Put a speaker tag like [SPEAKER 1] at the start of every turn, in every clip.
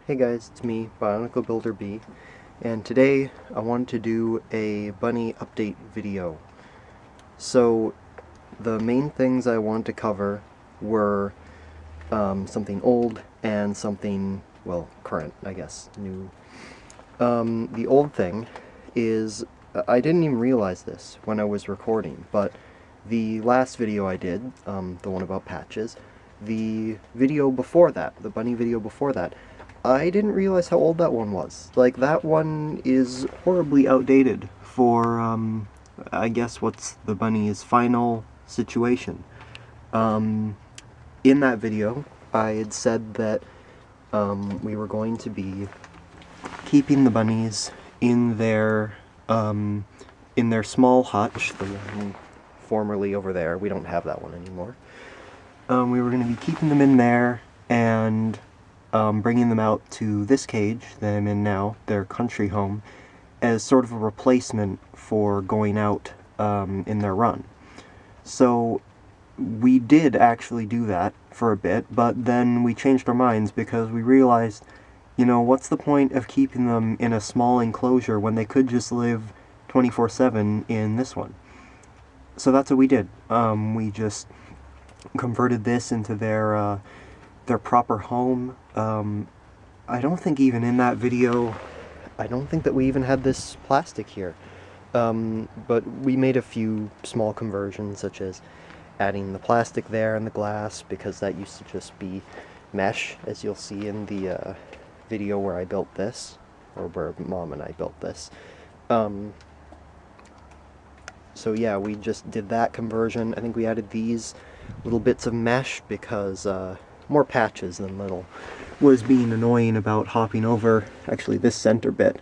[SPEAKER 1] Hey guys, it's me, BionicleBuilderB, and today I wanted to do a bunny update video. So, the main things I wanted to cover were something old and something, well, current, I guess, new. The old thing is, I didn't even realize this when I was recording, but the last video I did, the one about patches, the video before that, the bunny video before that, I didn't realize how old that one was. Like, that one is horribly outdated for, I guess what's the bunny's final situation. In that video, I had said that we were going to be keeping the bunnies in their small hutch, the one formerly over there. We don't have that one anymore. We were going to be keeping them in there and bringing them out to this cage that I'm in now, their country home, as sort of a replacement for going out in their run. So we did actually do that for a bit, but then we changed our minds because we realized, you know, what's the point of keeping them in a small enclosure when they could just live 24/7 in this one? So that's what we did. We just converted this into their proper home. I don't think even in that video, I don't think that we even had this plastic here. But we made a few small conversions, such as adding the plastic there and the glass, because that used to just be mesh, as you'll see in the video where I built this, or where Mom and I built this. So yeah, we just did that conversion. I think we added these little bits of mesh because more patches than little was being annoying about hopping over, actually this center bit,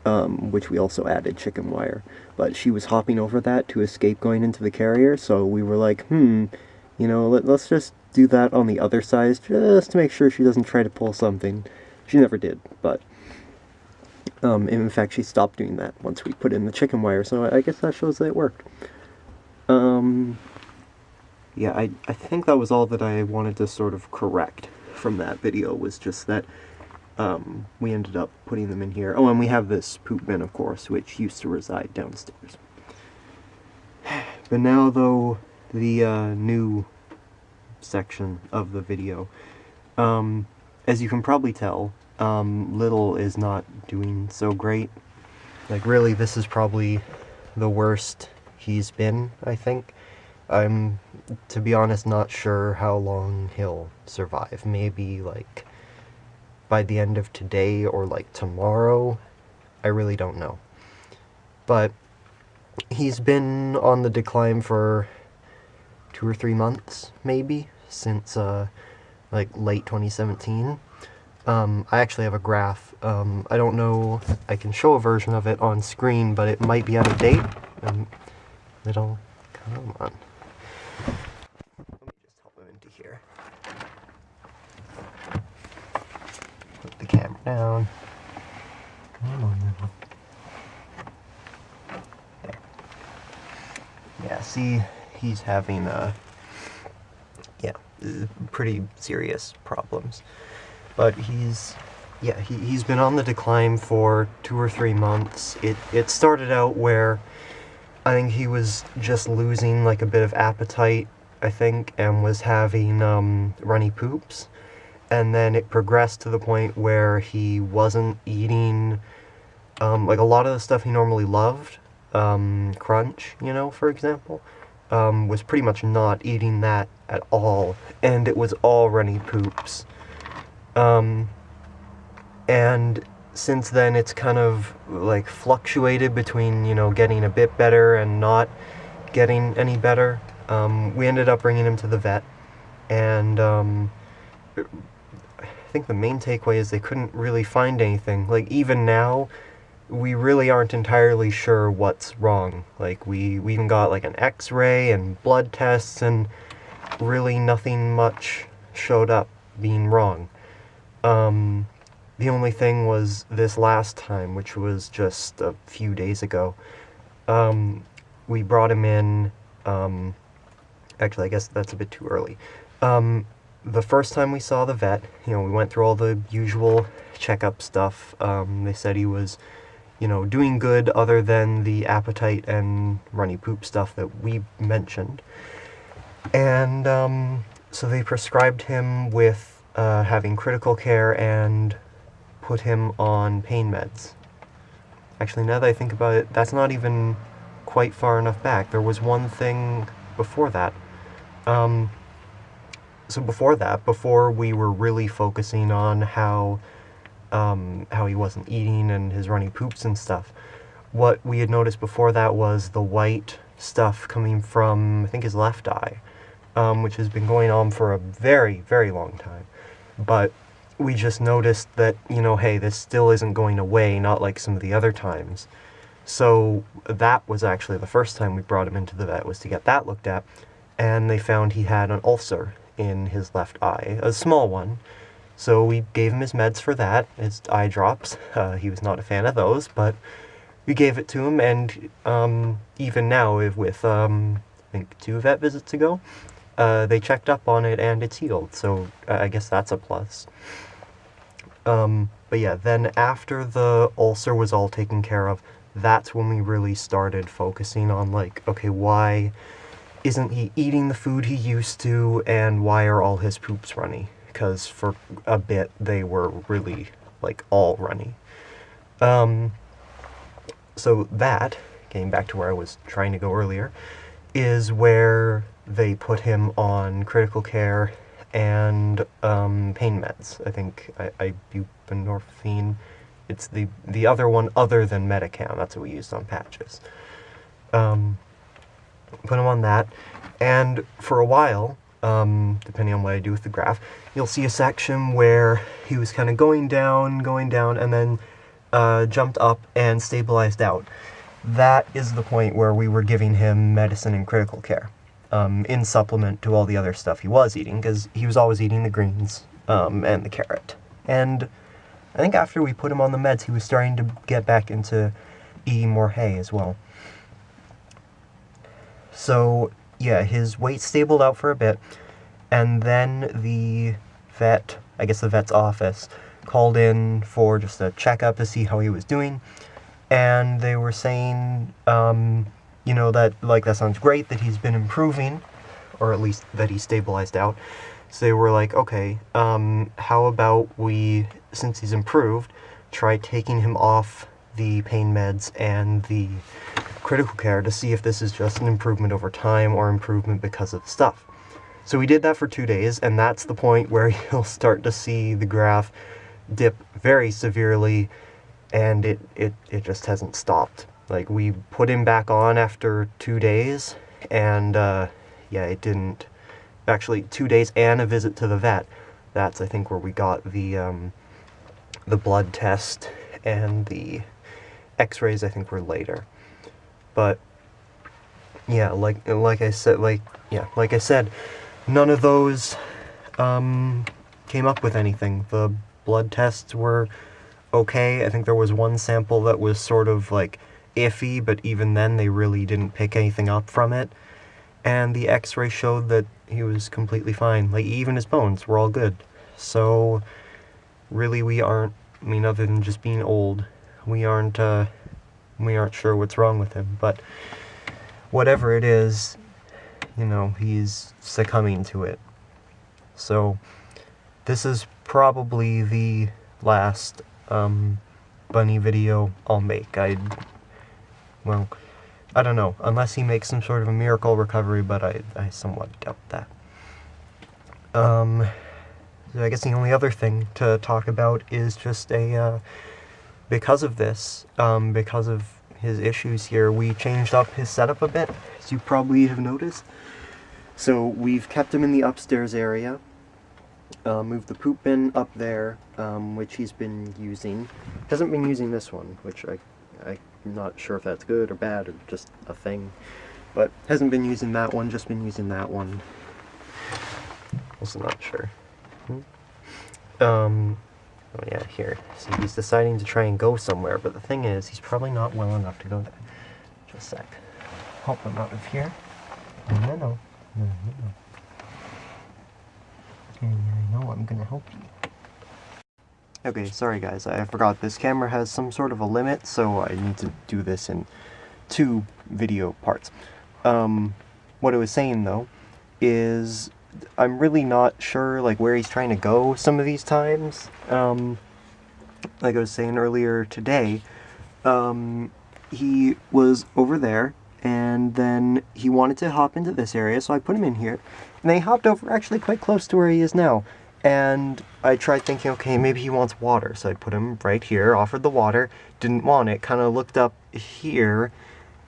[SPEAKER 1] which we also added chicken wire, but she was hopping over that to escape going into the carrier, so we were like, you know, let's just do that on the other side, just to make sure she doesn't try to pull something. She never did, but in fact she stopped doing that once we put in the chicken wire, so I guess that shows that it worked. Yeah, I think that was all that I wanted to sort of correct from that video, was just that we ended up putting them in here. Oh, and we have this poop bin, of course, which used to reside downstairs. But now, though, the new section of the video. As you can probably tell, Little is not doing so great. Like, really, this is probably the worst he's been, I think. I'm, to be honest, not sure how long he'll survive. Maybe, like, by the end of today or, like, tomorrow. I really don't know. But he's been on the decline for 2 or 3 months, maybe, since, like, late 2017. I actually have a graph. I don't know, I can show a version of it on screen, but it might be out of date. Little, come on. Let me just help him into here. Put the camera down. Come on, Little. There. Yeah, see, he's having, pretty serious problems. But he's been on the decline for 2 or 3 months. It started out where I think he was just losing like a bit of appetite, I think, and was having runny poops. And then it progressed to the point where he wasn't eating like a lot of the stuff he normally loved. Crunch, you know, for example, was pretty much not eating that at all, and it was all runny poops. And since then it's kind of like fluctuated between, you know, getting a bit better and not getting any better. We ended up bringing him to the vet, and I think the main takeaway is they couldn't really find anything. Like, even now, we really aren't entirely sure what's wrong. Like, we even got like an x-ray and blood tests, and really nothing much showed up being wrong. The only thing was this last time, which was just a few days ago. We brought him in, actually I guess that's a bit too early. the first time we saw the vet, we went through all the usual checkup stuff. They said he was, doing good other than the appetite and runny poop stuff that we mentioned. And so they prescribed him with having critical care and put him on pain meds. Actually, now that I think about it, that's not even quite far enough back. There was one thing before that. So before we were really focusing on how he wasn't eating and his runny poops and stuff, what we had noticed before that was the white stuff coming from, I think, his left eye, which has been going on for a very, very long time. But we just noticed that, hey, this still isn't going away, not like some of the other times. So that was actually the first time we brought him into the vet, was to get that looked at, and they found he had an ulcer in his left eye, a small one. So we gave him his meds for that, his eye drops. He was not a fan of those, but we gave it to him, and even now, with I think 2 vet visits ago, they checked up on it and it's healed, so I guess that's a plus. But yeah, then after the ulcer was all taken care of, that's when we really started focusing on, like, okay, why isn't he eating the food he used to, and why are all his poops runny? Because for a bit, they were really, like, all runny. So that, getting back to where I was trying to go earlier, is where they put him on critical care and pain meds. I think ibuprofen. It's the other one other than Metacam. That's what we used on patches. Put him on that, and for a while, depending on what I do with the graph, you'll see a section where he was kind of going down, and then jumped up and stabilized out. That is the point where we were giving him medicine and critical care, in supplement to all the other stuff he was eating, because he was always eating the greens and the carrot. And I think after we put him on the meds, he was starting to get back into eating more hay as well. So yeah, his weight stabled out for a bit, and then the vet, I guess the vet's office, called in for just a checkup to see how he was doing, and they were saying, that, like, that sounds great that he's been improving, or at least that he stabilized out. So they were like, okay, how about we, since he's improved, try taking him off the pain meds and the critical care to see if this is just an improvement over time or improvement because of stuff. So we did that for 2 days, and that's the point where you'll start to see the graph dip very severely, and it just hasn't stopped. Like, we put him back on after 2 days, and yeah, it didn't. Actually, 2 days and a visit to the vet. That's, I think, where we got the blood test, and the x-rays, I think, were later. But yeah, like I said, none of those came up with anything. The blood tests were okay. I think there was one sample that was sort of, like, iffy, but even then they really didn't pick anything up from it. And the x-ray showed that he was completely fine. Like, even his bones were all good. So really, we aren't, other than just being old, we aren't sure what's wrong with him. But whatever it is, he's succumbing to it. So this is probably the last bunny video I'll make. I don't know, unless he makes some sort of a miracle recovery, but I somewhat doubt that. So I guess the only other thing to talk about is just because of this, because of his issues here, we changed up his setup a bit, as you probably have noticed. So we've kept him in the upstairs area, moved the poop bin up there, which he's been using. Hasn't been using this one, which I'm not sure if that's good or bad or just a thing, but hasn't been using that one, just been using that one. Also not sure. Oh yeah, here. See, he's deciding to try and go somewhere, but the thing is, he's probably not well enough to go there. Just a sec. Help him out of here. No. Okay, I know I'm gonna help you. Okay, sorry guys, I forgot this camera has some sort of a limit, so I need to do this in 2 video parts. What I was saying though, is I'm really not sure like where he's trying to go some of these times. Like I was saying earlier today, he was over there, and then he wanted to hop into this area, so I put him in here, and then he hopped over actually quite close to where he is now. And I tried thinking, okay, maybe he wants water, so I put him right here, offered the water, didn't want it, kind of looked up here,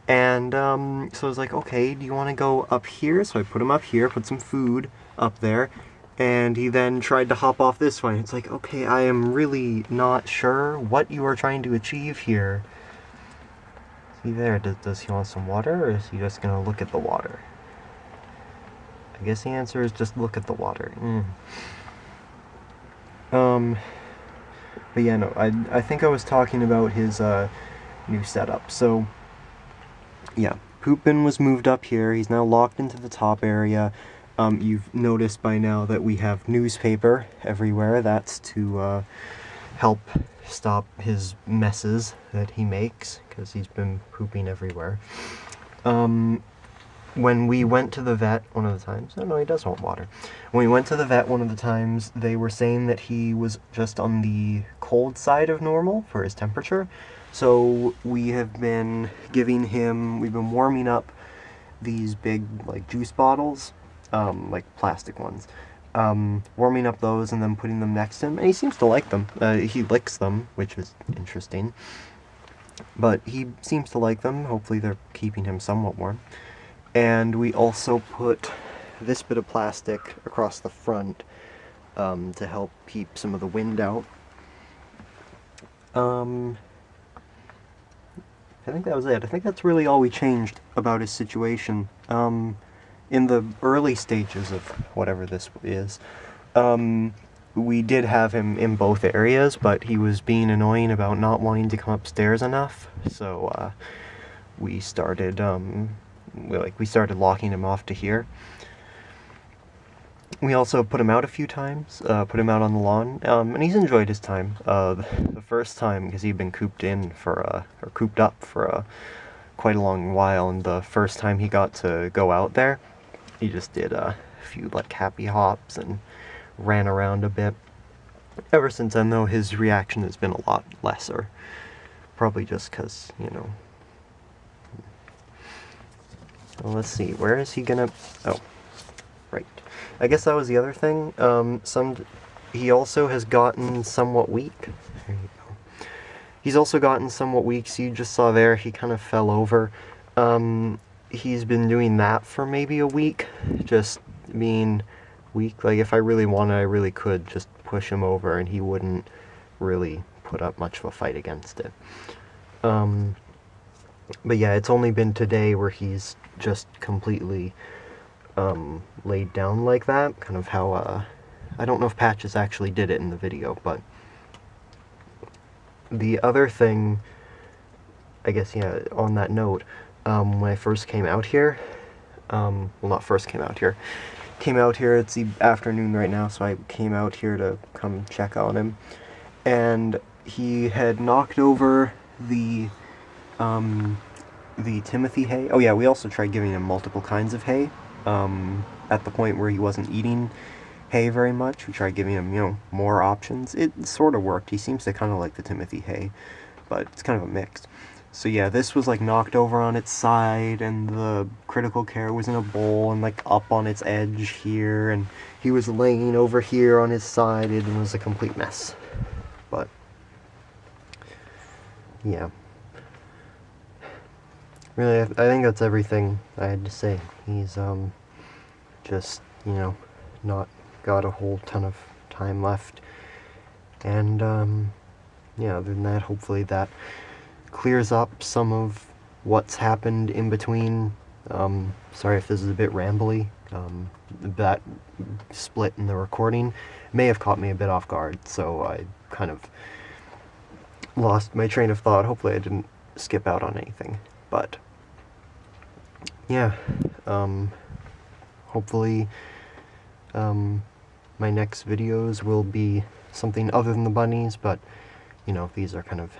[SPEAKER 1] and so I was like, okay, do you want to go up here? So I put him up here, put some food up there, and he then tried to hop off this way. It's like, okay, I am really not sure what you are trying to achieve here. See there, does he want some water, or is he just going to look at the water? I guess the answer is just look at the water. But yeah, no, I think I was talking about his new setup. So, yeah, Poop Bin was moved up here. He's now locked into the top area. You've noticed by now that we have newspaper everywhere. That's to help stop his messes that he makes, because he's been pooping everywhere. When we went to the vet one of the times, oh no, he does want water. When we went to the vet one of the times, they were saying that he was just on the cold side of normal for his temperature. So we have been giving him, we've been warming up these big like juice bottles, like plastic ones. Warming up those and then putting them next to him, and he seems to like them. He licks them, which is interesting. But he seems to like them. Hopefully they're keeping him somewhat warm. And we also put this bit of plastic across the front to help keep some of the wind out. I think that was it. I think that's really all we changed about his situation. In the early stages of whatever this is, we did have him in both areas, but he was being annoying about not wanting to come upstairs enough, so we started we started locking him off to here. We also put him out a few times, put him out on the lawn, and he's enjoyed his time. The first time, because he'd been cooped in for, or cooped up for quite a long while, and the first time he got to go out there, he just did a few like happy hops and ran around a bit. Ever since then, though, his reaction has been a lot lesser. Probably just because, you know. Well, let's see, where is he gonna... Oh, right. I guess that was the other thing. He also has gotten somewhat weak. There you go. He's also gotten somewhat weak, so you just saw there, he kind of fell over. He's been doing that for maybe a week, just being weak. Like, if I really wanted, I really could just push him over, and he wouldn't really put up much of a fight against it. But yeah, it's only been today where he's just completely laid down like that. Kind of how, I don't know if Patches actually did it in the video, but the other thing, I guess, yeah, on that note, when I first came out here, well, not first came out here, it's the afternoon right now, so I came out here to come check on him, and he had knocked over the Timothy hay. Oh yeah, we also tried giving him multiple kinds of hay. At the point where he wasn't eating hay very much, we tried giving him, you know, more options. It sort of worked. He seems to kind of like the Timothy hay, but it's kind of a mix. So yeah, this was like knocked over on its side, and the critical care was in a bowl and like up on its edge here, and he was laying over here on his side. It was a complete mess. But yeah. Really, I think that's everything I had to say. He's, just, you know, not got a whole ton of time left. And, yeah, other than that, hopefully that clears up some of what's happened in between. Sorry if this is a bit rambly. That split in the recording may have caught me a bit off guard, so I kind of lost my train of thought. Hopefully I didn't skip out on anything. But yeah, hopefully my my next videos will be something other than the bunnies, but, you know, these are kind of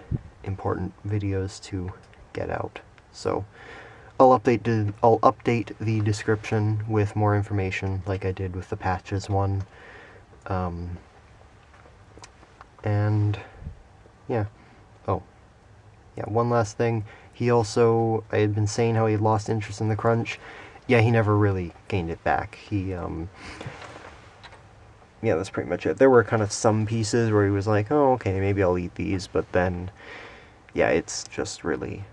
[SPEAKER 1] important videos to get out. So I'll update the description with more information, like I did with the patches one. And yeah. Oh, yeah, one last thing. He also, I had been saying how he lost interest in the crunch. Yeah, he never really gained it back. Yeah, that's pretty much it. There were kind of some pieces where he was like, oh, okay, maybe I'll eat these, but then, yeah, it's just really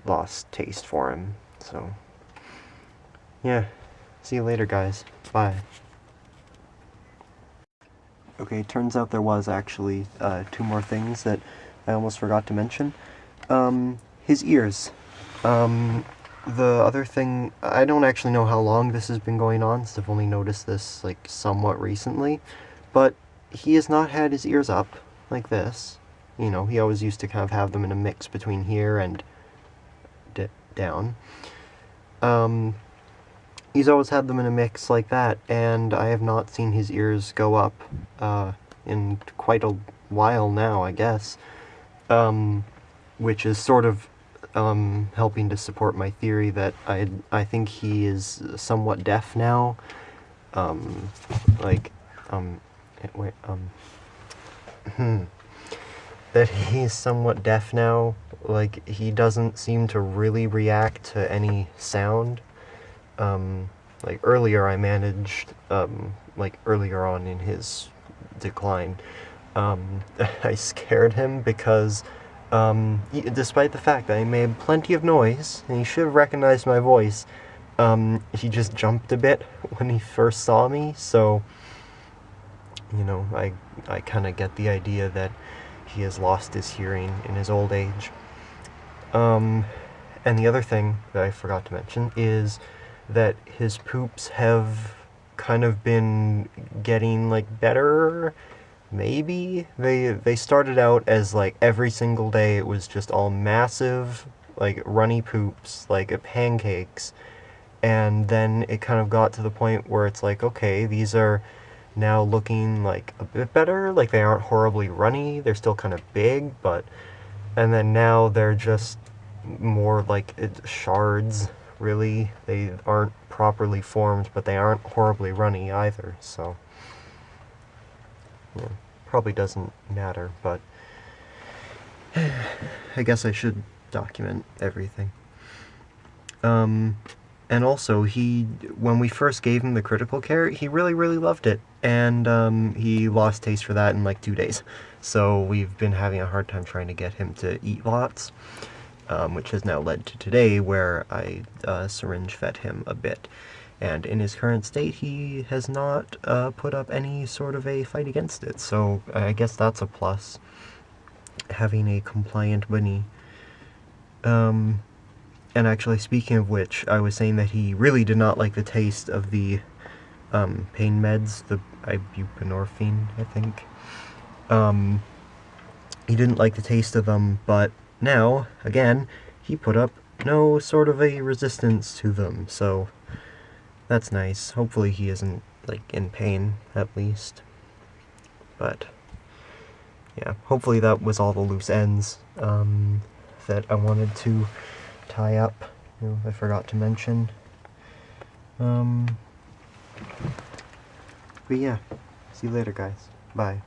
[SPEAKER 1] lost taste for him. So, yeah, see you later, guys. Bye. Okay, turns out there was actually 2 more things that I almost forgot to mention. His ears. The other thing, I don't actually know how long this has been going on, since I've only noticed this, like, somewhat recently, but he has not had his ears up like this. You know, he always used to kind of have them in a mix between here and down. He's always had them in a mix like that, and I have not seen his ears go up in quite a while now, I guess, which is sort of helping to support my theory that I think he is somewhat deaf now. That he's somewhat deaf now. Like, he doesn't seem to really react to any sound. Like, earlier I managed, like, earlier on in his decline, I scared him because, despite the fact that I made plenty of noise, and he should have recognized my voice, he just jumped a bit when he first saw me, so, you know, I kind of get the idea that he has lost his hearing in his old age. And the other thing that I forgot to mention is that his poops have kind of been getting, like, better, maybe? They started out as, like, every single day it was just all massive, like, runny poops, like, pancakes, and then it kind of got to the point where it's like, okay, these are now looking, like, a bit better, like, they aren't horribly runny, they're still kind of big, but, and then now they're just more like shards, really. They aren't properly formed, but they aren't horribly runny either, so, yeah, probably doesn't matter, but I guess I should document everything. And also, when we first gave him the critical care, he really, really loved it, and he lost taste for that in like 2 days. So we've been having a hard time trying to get him to eat lots, which has now led to today, where I syringe fed him a bit. And in his current state, he has not put up any sort of a fight against it, so I guess that's a plus, having a compliant bunny. And actually, speaking of which, I was saying that he really did not like the taste of the pain meds, the ibuprofen, I think. He didn't like the taste of them, but now, again, he put up no sort of a resistance to them, so that's nice. Hopefully he isn't, like, in pain, at least. But, yeah, hopefully that was all the loose ends that I wanted to tie up, I forgot to mention. But yeah, see you later, guys. Bye.